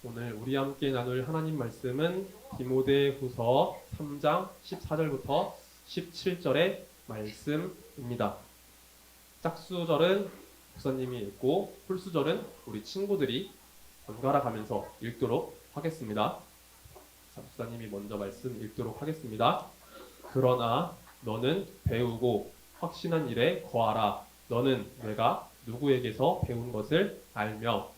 오늘 우리 함께 나눌 하나님 말씀은 디모데후서 3장 14절부터 17절의 말씀입니다. 짝수절은 목사님이 읽고 홀수절은 우리 친구들이 번갈아 가면서 읽도록 하겠습니다. 자, 목사님이 먼저 말씀 읽도록 하겠습니다. 그러나 너는 배우고 확신한 일에 거하라. 너는 내가 누구에게서 배운 것을 알며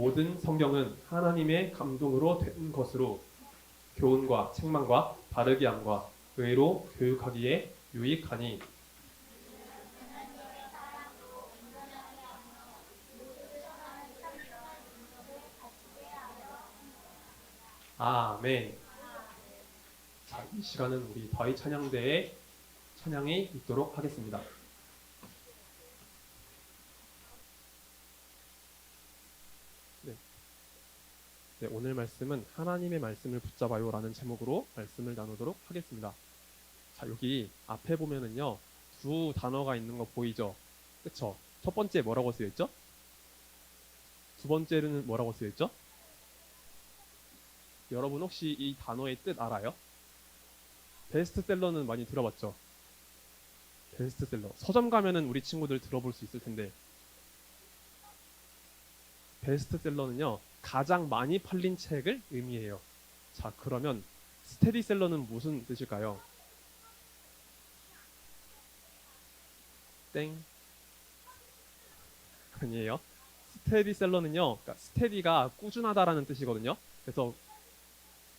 모든 성경은 하나님의 감동으로 된 것으로 교훈과 책망과 바르게 함과 의로 교육하기에 유익하니. 아멘. 자, 이 시간은 우리 더이 찬양대의 찬양이 있도록 하겠습니다. 네, 오늘 말씀은 하나님의 말씀을 붙잡아요 라는 제목으로 말씀을 나누도록 하겠습니다. 자, 여기 앞에 보면은요, 두 단어가 있는 거 보이죠? 그쵸? 첫 번째 뭐라고 쓰여있죠? 두 번째는 뭐라고 쓰여있죠? 여러분 혹시 이 단어의 뜻 알아요? 베스트셀러는 많이 들어봤죠? 베스트셀러. 서점 가면은 우리 친구들 들어볼 수 있을 텐데, 베스트셀러는요, 가장 많이 팔린 책을 의미해요. 자, 그러면 스테디셀러는 무슨 뜻일까요? 땡. 아니에요. 스테디셀러는요, 그러니까 스테디가 꾸준하다라는 뜻이거든요. 그래서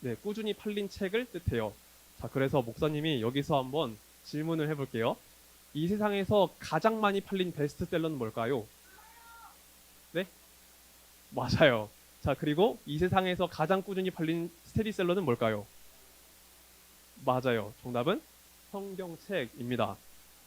네, 꾸준히 팔린 책을 뜻해요. 자, 그래서 목사님이 여기서 한번 질문을 해볼게요. 이 세상에서 가장 많이 팔린 베스트셀러는 뭘까요? 네? 맞아요. 자, 그리고 이 세상에서 가장 꾸준히 팔린 스테디셀러는 뭘까요? 맞아요. 정답은 성경책입니다.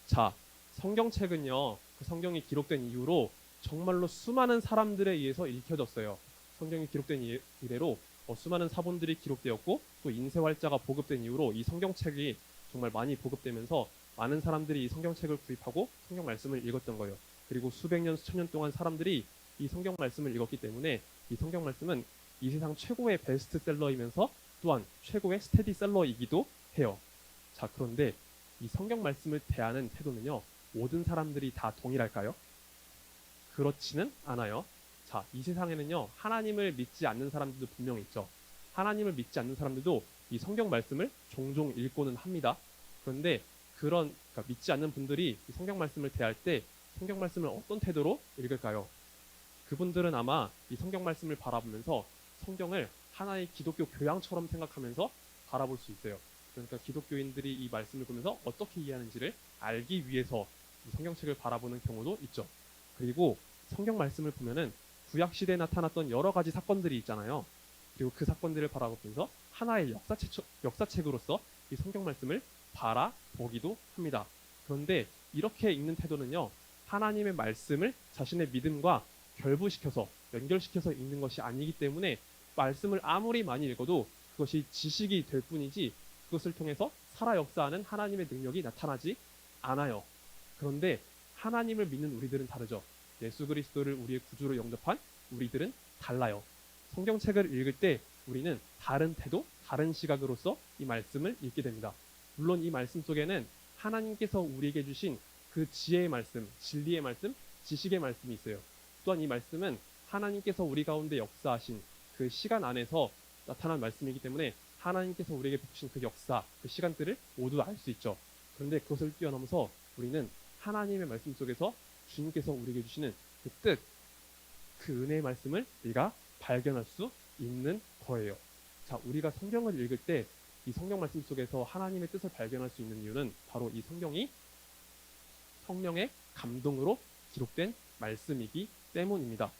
자, 성경책은요, 그 성경이 기록된 이후로 정말로 수많은 사람들에 의해서 읽혀졌어요. 성경이 기록된 이래로 수많은 사본들이 기록되었고, 또 인쇄활자가 보급된 이후로 이 성경책이 정말 많이 보급되면서 많은 사람들이 이 성경책을 구입하고 성경 말씀을 읽었던 거예요. 그리고 수백 년, 수천 년 동안 사람들이 이 성경 말씀을 읽었기 때문에 이 성경 말씀은 이 세상 최고의 베스트셀러이면서 또한 최고의 스테디셀러이기도 해요. 자, 그런데 이 성경 말씀을 대하는 태도는요, 모든 사람들이 다 동일할까요? 그렇지는 않아요. 자, 이 세상에는요, 하나님을 믿지 않는 사람들도 분명히 있죠. 하나님을 믿지 않는 사람들도 이 성경 말씀을 종종 읽고는 합니다. 그런데 그러니까 믿지 않는 분들이 이 성경 말씀을 대할 때 성경 말씀을 어떤 태도로 읽을까요? 그분들은 아마 이 성경 말씀을 바라보면서 성경을 하나의 기독교 교양처럼 생각하면서 바라볼 수 있어요. 그러니까 기독교인들이 이 말씀을 보면서 어떻게 이해하는지를 알기 위해서 이 성경책을 바라보는 경우도 있죠. 그리고 성경 말씀을 보면은 구약 시대에 나타났던 여러 가지 사건들이 있잖아요. 그리고 그 사건들을 바라보면서 하나의 역사책으로서 이 성경 말씀을 바라보기도 합니다. 그런데 이렇게 읽는 태도는요, 하나님의 말씀을 자신의 믿음과 결부시켜서 연결시켜서 읽는 것이 아니기 때문에 말씀을 아무리 많이 읽어도 그것이 지식이 될 뿐이지 그것을 통해서 살아 역사하는 하나님의 능력이 나타나지 않아요. 그런데 하나님을 믿는 우리들은 다르죠. 예수 그리스도를 우리의 구주로 영접한 우리들은 달라요. 성경책을 읽을 때 우리는 다른 태도, 다른 시각으로서 이 말씀을 읽게 됩니다. 물론 이 말씀 속에는 하나님께서 우리에게 주신 그 지혜의 말씀, 진리의 말씀, 지식의 말씀이 있어요. 또한 이 말씀은 하나님께서 우리 가운데 역사하신 그 시간 안에서 나타난 말씀이기 때문에 하나님께서 우리에게 주신 그 역사, 그 시간들을 모두 알 수 있죠. 그런데 그것을 뛰어넘어서 우리는 하나님의 말씀 속에서 주님께서 우리에게 주시는 그 뜻, 그 은혜의 말씀을 우리가 발견할 수 있는 거예요. 자, 우리가 성경을 읽을 때 이 성경 말씀 속에서 하나님의 뜻을 발견할 수 있는 이유는 바로 이 성경이 성령의 감동으로 기록된 말씀이기 때문입니다.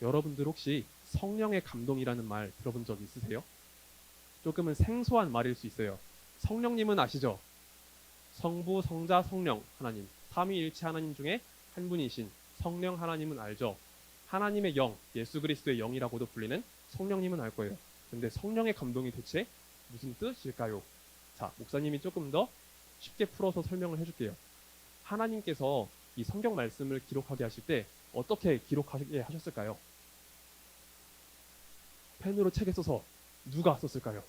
여러분들 혹시 성령의 감동이라는 말 들어본 적 있으세요? 조금은 생소한 말일 수 있어요. 성령님은 아시죠? 성부, 성자, 성령 하나님, 삼위일체 하나님 중에 한 분이신 성령 하나님은 알죠? 하나님의 영, 예수 그리스도의 영이라고도 불리는 성령님은 알 거예요. 근데 성령의 감동이 대체 무슨 뜻일까요? 자, 목사님이 조금 더 쉽게 풀어서 설명을 해줄게요. 하나님께서 이 성경 말씀을 기록하게 하실 때 어떻게 기록하게 하셨을까요? 펜으로 책에 써서 누가 썼을까요?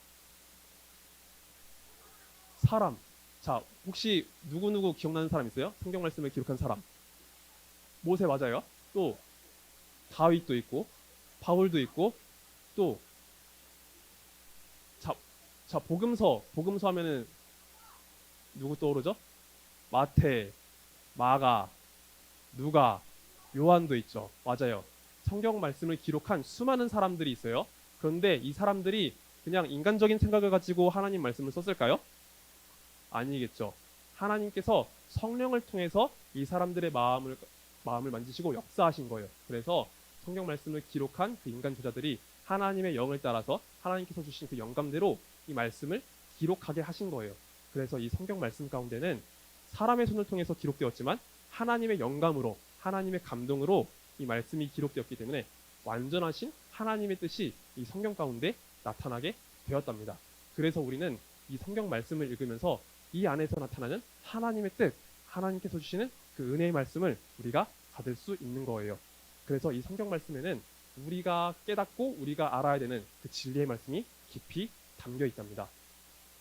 사람. 자, 혹시 누구누구 기억나는 사람 있어요? 성경 말씀을 기록한 사람. 모세 맞아요. 또 다윗도 있고 바울도 있고 또 자, 복음서 하면은 누구 떠오르죠? 마태, 마가, 누가, 요한도 있죠. 맞아요. 성경 말씀을 기록한 수많은 사람들이 있어요. 그런데 이 사람들이 그냥 인간적인 생각을 가지고 하나님 말씀을 썼을까요? 아니겠죠. 하나님께서 성령을 통해서 이 사람들의 마음을 만지시고 역사하신 거예요. 그래서 성경 말씀을 기록한 그 인간 저자들이 하나님의 영을 따라서 하나님께서 주신 그 영감대로 이 말씀을 기록하게 하신 거예요. 그래서 이 성경 말씀 가운데는 사람의 손을 통해서 기록되었지만 하나님의 영감으로, 하나님의 감동으로 이 말씀이 기록되었기 때문에 완전하신 하나님의 뜻이 이 성경 가운데 나타나게 되었답니다. 그래서 우리는 이 성경 말씀을 읽으면서 이 안에서 나타나는 하나님의 뜻, 하나님께서 주시는 그 은혜의 말씀을 우리가 받을 수 있는 거예요. 그래서 이 성경 말씀에는 우리가 깨닫고 우리가 알아야 되는 그 진리의 말씀이 깊이 담겨 있답니다.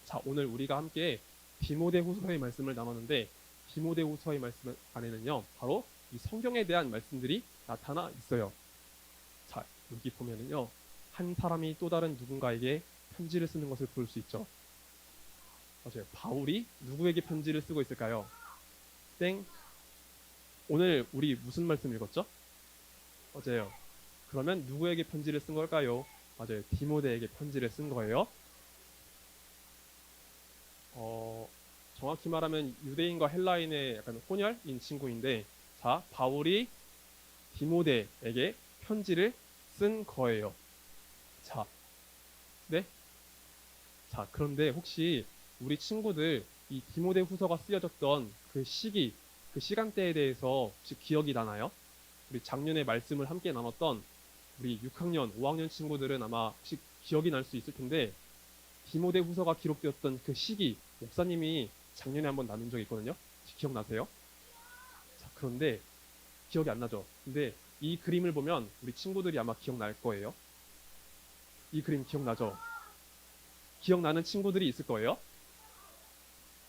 자, 오늘 우리가 함께 디모데후서의 말씀을 나눴는데 디모데후서의 말씀 안에는요, 바로 이 성경에 대한 말씀들이 나타나 있어요. 자, 여기 보면은요, 한 사람이 또 다른 누군가에게 편지를 쓰는 것을 볼 수 있죠. 맞아요. 바울이 누구에게 편지를 쓰고 있을까요? 땡. 오늘 우리 무슨 말씀 읽었죠? 맞아요. 그러면 누구에게 편지를 쓴 걸까요? 맞아요. 디모데에게 편지를 쓴 거예요. 정확히 말하면 유대인과 헬라인의 약간 혼혈인 친구인데, 자, 바울이 디모데에게 편지를 쓴 거예요. 자, 네? 자, 그런데 혹시 우리 친구들 이 디모데 후서가 쓰여졌던 그 시기, 그 시간대에 대해서 혹시 기억이 나나요? 우리 작년에 말씀을 함께 나눴던 우리 6학년, 5학년 친구들은 아마 혹시 기억이 날 수 있을 텐데 디모데 후서가 기록되었던 그 시기, 목사님이 작년에 한번 나눈 적이 있거든요. 혹시 기억나세요? 자, 그런데 기억이 안 나죠? 근데 이 그림을 보면 우리 친구들이 아마 기억날 거예요. 이 그림 기억나죠? 기억나는 친구들이 있을 거예요.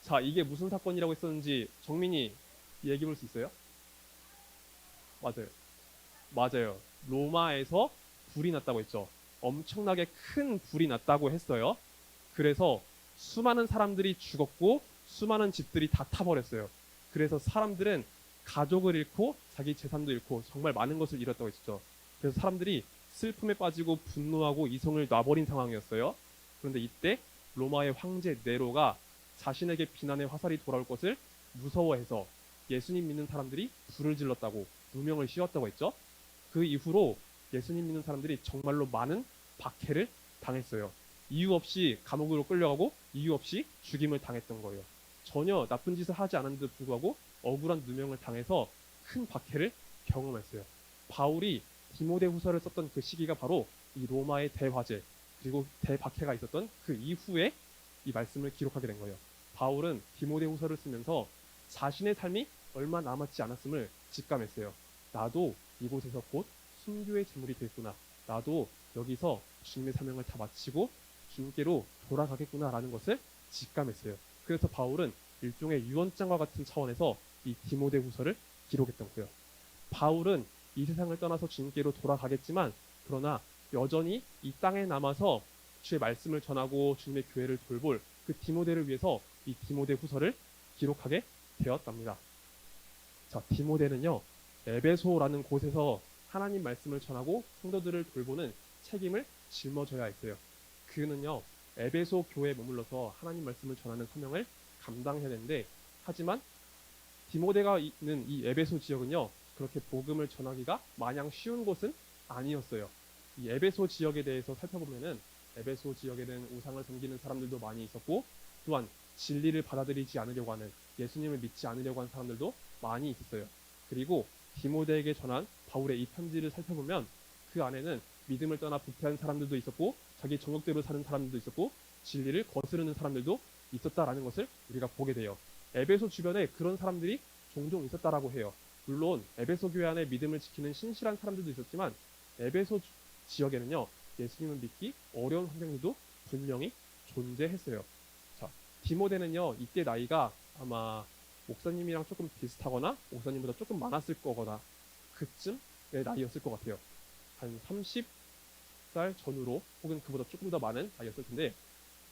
자, 이게 무슨 사건이라고 했었는지 정민이 얘기해 볼 수 있어요? 맞아요. 맞아요. 로마에서 불이 났다고 했죠. 엄청나게 큰 불이 났다고 했어요. 그래서 수많은 사람들이 죽었고 수많은 집들이 다 타버렸어요. 그래서 사람들은 가족을 잃고 자기 재산도 잃고 정말 많은 것을 잃었다고 했죠. 그래서 사람들이 슬픔에 빠지고 분노하고 이성을 놔버린 상황이었어요. 그런데 이때 로마의 황제 네로가 자신에게 비난의 화살이 돌아올 것을 무서워해서 예수님 믿는 사람들이 불을 질렀다고 누명을 씌웠다고 했죠. 그 이후로 예수님 믿는 사람들이 정말로 많은 박해를 당했어요. 이유 없이 감옥으로 끌려가고 이유 없이 죽임을 당했던 거예요. 전혀 나쁜 짓을 하지 않았는데도 불구하고 억울한 누명을 당해서 큰 박해를 경험했어요. 바울이 디모데후서를 썼던 그 시기가 바로 이 로마의 대화재 그리고 대박해가 있었던 그 이후에 이 말씀을 기록하게 된 거예요. 바울은 디모데후서를 쓰면서 자신의 삶이 얼마 남았지 않았음을 직감했어요. 나도 이곳에서 곧 순교의 제물이 됐구나. 나도 여기서 주님의 사명을 다 마치고 주님께로 돌아가겠구나라는 것을 직감했어요. 그래서 바울은 일종의 유언장과 같은 차원에서 이 디모데후서를 기록했던 거예요. 바울은 이 세상을 떠나서 주님께로 돌아가겠지만 그러나 여전히 이 땅에 남아서 주의 말씀을 전하고 주님의 교회를 돌볼 그 디모데를 위해서 이 디모데후서를 기록하게 되었답니다. 자, 디모데는요, 에베소라는 곳에서 하나님 말씀을 전하고 성도들을 돌보는 책임을 짊어져야 했어요. 그는요, 에베소 교회에 머물러서 하나님 말씀을 전하는 사명을 감당해야 되는데, 하지만 디모데가 있는 이 에베소 지역은요, 그렇게 복음을 전하기가 마냥 쉬운 곳은 아니었어요. 이 에베소 지역에 대해서 살펴보면은 에베소 지역에는 우상을 섬기는 사람들도 많이 있었고, 또한 진리를 받아들이지 않으려고 하는, 예수님을 믿지 않으려고 하는 사람들도 많이 있었어요. 그리고 디모데에게 전한 바울의 이 편지를 살펴보면 그 안에는 믿음을 떠나 부패한 사람들도 있었고 자기 정욕대로 사는 사람들도 있었고 진리를 거스르는 사람들도 있었다라는 것을 우리가 보게 돼요. 에베소 주변에 그런 사람들이 종종 있었다라고 해요. 물론 에베소 교회 안에 믿음을 지키는 신실한 사람들도 있었지만 에베소 지역에는요, 예수님을 믿기 어려운 환경들도 분명히 존재했어요. 자, 디모데는요, 이때 나이가 아마 목사님이랑 조금 비슷하거나 목사님보다 조금 많았을 거거나 그쯤의 나이였을 것 같아요. 한 30살 전후로 혹은 그보다 조금 더 많은 나이였을 텐데,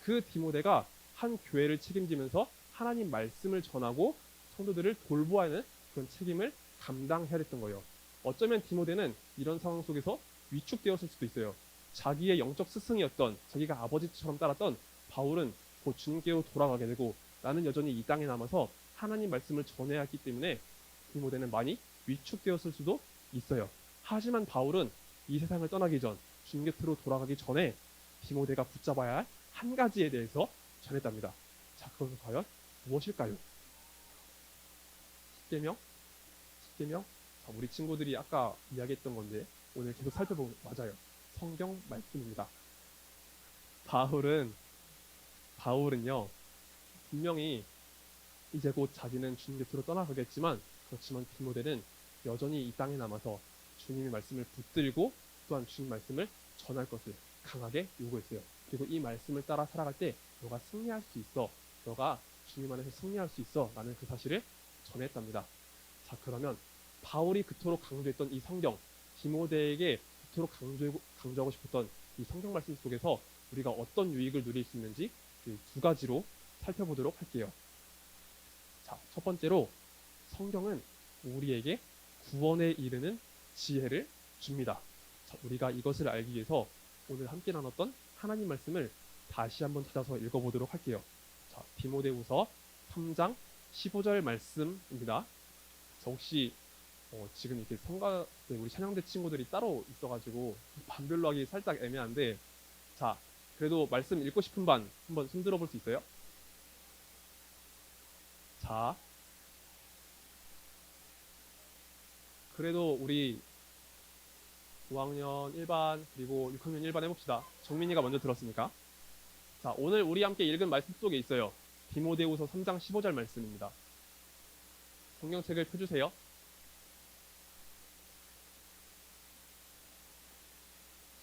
그 디모데가 한 교회를 책임지면서 하나님 말씀을 전하고 성도들을 돌보아야 하는 그런 책임을 감당해야 했던 거예요. 어쩌면 디모데는 이런 상황 속에서 위축되었을 수도 있어요. 자기의 영적 스승이었던, 자기가 아버지처럼 따랐던 바울은 곧 주님께로 돌아가게 되고 나는 여전히 이 땅에 남아서 하나님 말씀을 전해야 했기 때문에 디모데는 많이 위축되었을 수도 있어요. 하지만 바울은 이 세상을 떠나기 전, 주님 곁으로 돌아가기 전에 디모데가 붙잡아야 할 한 가지에 대해서 전했답니다. 자, 그것은 과연 무엇일까요? 십계명? 십계명? 자, 우리 친구들이 아까 이야기했던 건데 오늘 계속 살펴보면 맞아요. 성경 말씀입니다. 바울은요, 분명히 이제 곧 자기는 주님 곁으로 떠나가겠지만, 그렇지만 디모데는 여전히 이 땅에 남아서 주님의 말씀을 붙들고 또한 주님 말씀을 전할 것을 강하게 요구했어요. 그리고 이 말씀을 따라 살아갈 때 너가 승리할 수 있어, 너가 주님 안에서 승리할 수 있어 라는 그 사실을 전했답니다. 자, 그러면 바울이 그토록 강조했던 이 성경, 디모데에게 그토록 강조하고 싶었던 이 성경 말씀 속에서 우리가 어떤 유익을 누릴 수 있는지 두 가지로 살펴보도록 할게요. 자, 첫 번째로 성경은 우리에게 구원에 이르는 지혜를 줍니다. 자, 우리가 이것을 알기 위해서 오늘 함께 나눴던 하나님 말씀을 다시 한번 찾아서 읽어보도록 할게요. 자, 디모데후서 3장 15절 말씀입니다. 자, 혹시 지금 이렇게 우리 찬양대 친구들이 따로 있어가지고 반별로 하기 살짝 애매한데, 자, 그래도 말씀 읽고 싶은 반 한번 손 들어볼 수 있어요? 자, 그래도 우리 5학년 1반 그리고 6학년 1반 해봅시다. 정민이가 먼저 들었으니까. 자, 오늘 우리 함께 읽은 말씀 속에 있어요. 디모데후서 3장 15절 말씀입니다. 성경책을 펴주세요.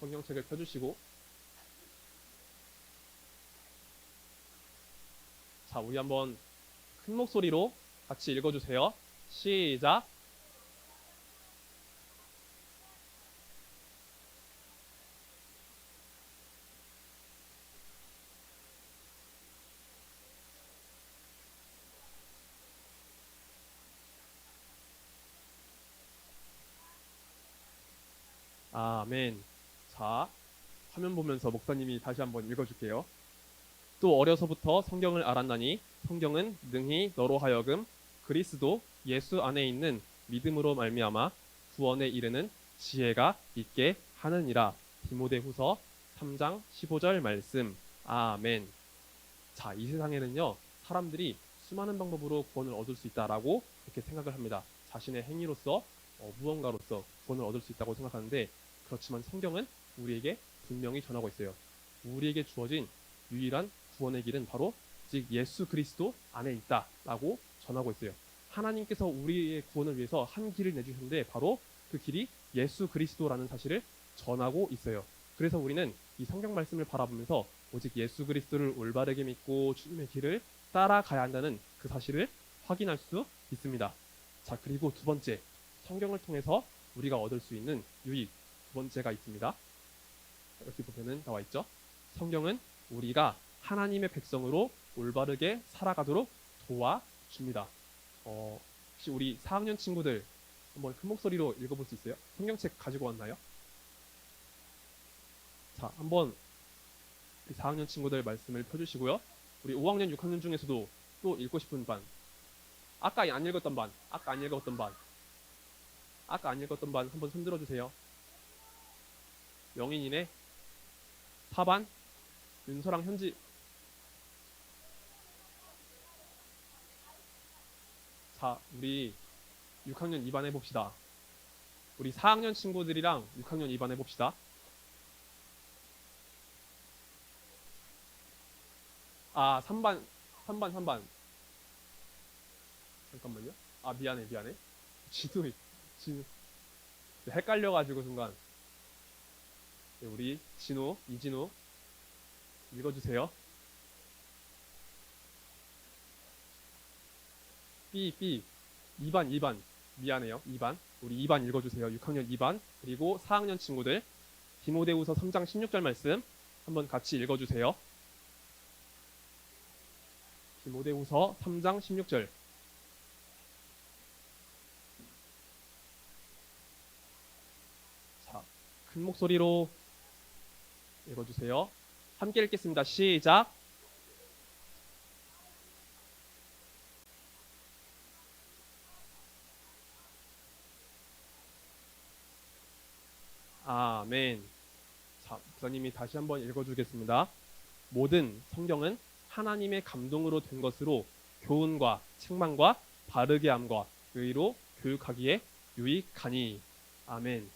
성경책을 펴주시고, 자, 우리 한번 큰 목소리로 같이 읽어주세요. 시작. 아멘. 자, 화면 보면서 목사님이 다시 한번 읽어줄게요. 또 어려서부터 성경을 알았나니 성경은 능히 너로 하여금 그리스도 예수 안에 있는 믿음으로 말미암아 구원에 이르는 지혜가 있게 하느니라. 디모데후서 3장 15절 말씀. 아멘. 자, 이 세상에는요, 사람들이 수많은 방법으로 구원을 얻을 수 있다라고 그렇게 생각을 합니다. 자신의 행위로서 무언가로서 구원을 얻을 수 있다고 생각하는데, 그렇지만 성경은 우리에게 분명히 전하고 있어요. 우리에게 주어진 유일한 구원의 길은 바로 즉 예수 그리스도 안에 있다라고 전하고 있어요. 하나님께서 우리의 구원을 위해서 한 길을 내주셨는데 바로 그 길이 예수 그리스도라는 사실을 전하고 있어요. 그래서 우리는 이 성경 말씀을 바라보면서 오직 예수 그리스도를 올바르게 믿고 주님의 길을 따라가야 한다는 그 사실을 확인할 수 있습니다. 자, 그리고 두 번째, 성경을 통해서 우리가 얻을 수 있는 유익 두 번째가 있습니다. 여기 보면은 나와 있죠. 성경은 우리가 하나님의 백성으로 올바르게 살아가도록 도와줍니다. 혹시 우리 4학년 친구들 한번 큰 목소리로 읽어볼 수 있어요? 성경책 가지고 왔나요? 자, 한번 4학년 친구들 말씀을 펴주시고요. 우리 5학년, 6학년 중에서도 또 읽고 싶은 반, 아까 안 읽었던 반, 아까 안 읽었던 반 한번 손 들어주세요. 영인이네. 4반 윤서랑 현지. 자, 우리 6학년 2반 해봅시다. 우리 4학년 친구들이랑 6학년 2반 해봅시다. 아, 3반. 잠깐만요. 아, 미안해. 진우, 진우. 헷갈려가지고 순간. 네, 우리 진우, 이진우 읽어주세요. B. 2반. 미안해요. 2반. 우리 2반 읽어주세요. 6학년 2반. 그리고 4학년 친구들. 디모데후서 3장 16절 말씀 한번 같이 읽어주세요. 디모데후서 3장 16절. 자, 큰 목소리로 읽어주세요. 함께 읽겠습니다. 시작. 아멘. 자, 목사님이 다시 한번 읽어주겠습니다. 모든 성경은 하나님의 감동으로 된 것으로 교훈과 책망과 바르게 함과 의로 교육하기에 유익하니. 아멘.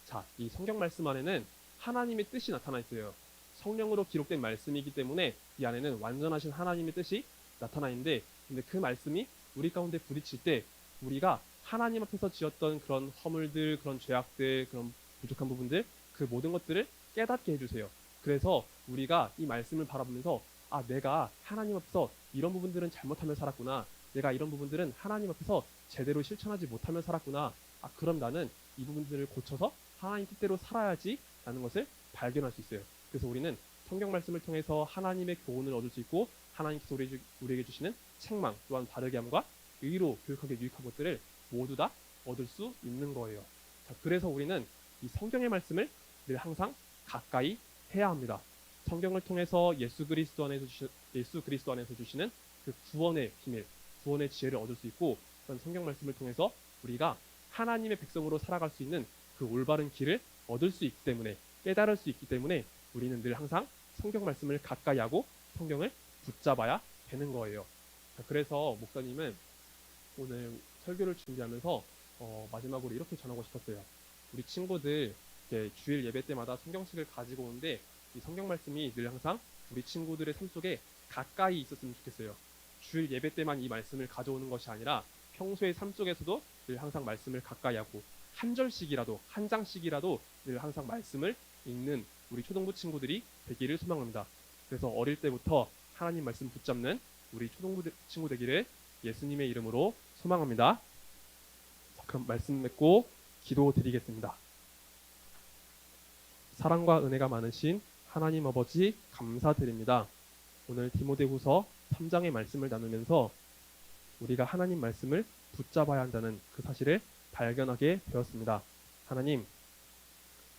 자, 이 성경 말씀 안에는 하나님의 뜻이 나타나 있어요. 성령으로 기록된 말씀이기 때문에 이 안에는 완전하신 하나님의 뜻이 나타나 있는데, 근데 그 말씀이 우리 가운데 부딪힐 때 우리가 하나님 앞에서 지었던 그런 허물들, 그런 죄악들, 그런 부족한 부분들, 그 모든 것들을 깨닫게 해주세요. 그래서 우리가 이 말씀을 바라보면서, 아, 내가 하나님 앞에서 이런 부분들은 잘못하며 살았구나. 내가 이런 부분들은 하나님 앞에서 제대로 실천하지 못하며 살았구나. 아, 그럼 나는 이 부분들을 고쳐서 하나님 뜻대로 살아야지 라는 것을 발견할 수 있어요. 그래서 우리는 성경 말씀을 통해서 하나님의 교훈을 얻을 수 있고, 하나님께서 우리에게 주시는 책망 또한 바르게 함과 의로 교육하게 유익한 것들을 모두 다 얻을 수 있는 거예요. 자, 그래서 우리는 이 성경의 말씀을 늘 항상 가까이 해야 합니다. 성경을 통해서 예수 그리스도 안에서 주시는 그 구원의 비밀, 구원의 지혜를 얻을 수 있고, 그런 성경 말씀을 통해서 우리가 하나님의 백성으로 살아갈 수 있는 그 올바른 길을 얻을 수 있기 때문에, 깨달을 수 있기 때문에 우리는 늘 항상 성경 말씀을 가까이 하고 성경을 붙잡아야 되는 거예요. 그래서 목사님은 오늘 설교를 준비하면서 마지막으로 이렇게 전하고 싶었어요. 우리 친구들 주일 예배 때마다 성경책을 가지고 오는데, 이 성경 말씀이 늘 항상 우리 친구들의 삶 속에 가까이 있었으면 좋겠어요. 주일 예배 때만 이 말씀을 가져오는 것이 아니라 평소의 삶 속에서도 늘 항상 말씀을 가까이 하고, 한 절씩이라도, 한 장씩이라도 늘 항상 말씀을 읽는 우리 초등부 친구들이 되기를 소망합니다. 그래서 어릴 때부터 하나님 말씀 붙잡는 우리 초등부 친구 되기를 예수님의 이름으로 소망합니다. 자, 그럼 말씀 맺고 기도 드리겠습니다. 사랑과 은혜가 많으신 하나님 아버지 감사드립니다. 오늘 디모데후서 3장의 말씀을 나누면서 우리가 하나님 말씀을 붙잡아야 한다는 그 사실을 발견하게 되었습니다. 하나님,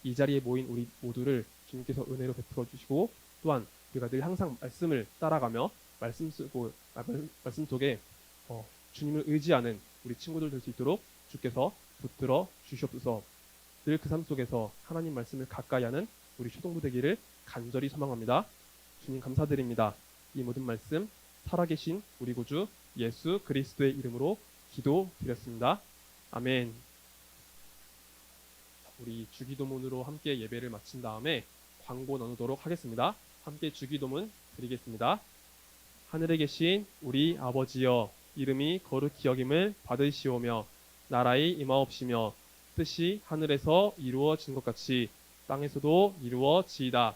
이 자리에 모인 우리 모두를 주님께서 은혜로 베풀어 주시고, 또한 우리가 늘 항상 말씀을 따라가며 말씀 속에 주님을 의지하는 우리 친구들 될 수 있도록 주께서 붙들어 주시옵소서. 늘 그 삶 속에서 하나님 말씀을 가까이 하는 우리 초등부 되기를 간절히 소망합니다. 주님 감사드립니다. 이 모든 말씀 살아계신 우리 구주 예수 그리스도의 이름으로 기도드렸습니다. 아멘. 우리 주기도문으로 함께 예배를 마친 다음에 광고 나누도록 하겠습니다. 함께 주기도문 드리겠습니다. 하늘에 계신 우리 아버지여, 이름이 거룩히 여김을 받으시오며 나라의 임하옵시며 뜻이 하늘에서 이루어진 것 같이 땅에서도 이루어지이다.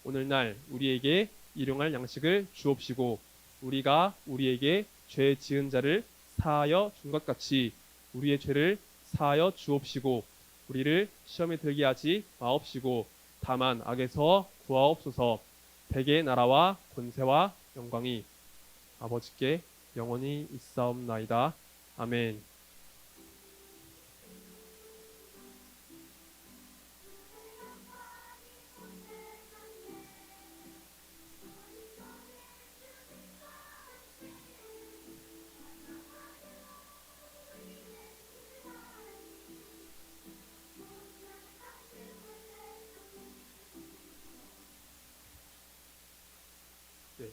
오늘날 우리에게 일용할 양식을 주옵시고, 우리가 우리에게 죄 지은 자를 사하여 준 것 같이 우리의 죄를 사하여 주옵시고, 우리를 시험에 들게 하지 마옵시고 다만 악에서 구하옵소서. 대개의 나라와 권세와 영광이 아버지께 영원히 있사옵나이다. 아멘. 네.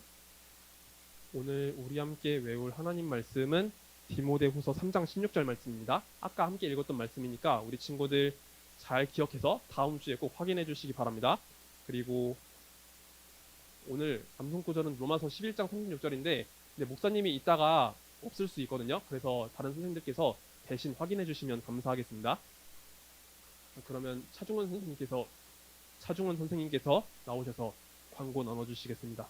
오늘 우리 함께 외울 하나님 말씀은 디모데후서 3장 16절 말씀입니다. 아까 함께 읽었던 말씀이니까 우리 친구들 잘 기억해서 다음 주에 꼭 확인해 주시기 바랍니다. 그리고 오늘 암송 구절은 로마서 11장 36절인데 근데 목사님이 이따가 없을 수 있거든요. 그래서 다른 선생님들께서 대신 확인해 주시면 감사하겠습니다. 그러면 차중원 선생님께서 나오셔서 광고 나눠 주시겠습니다.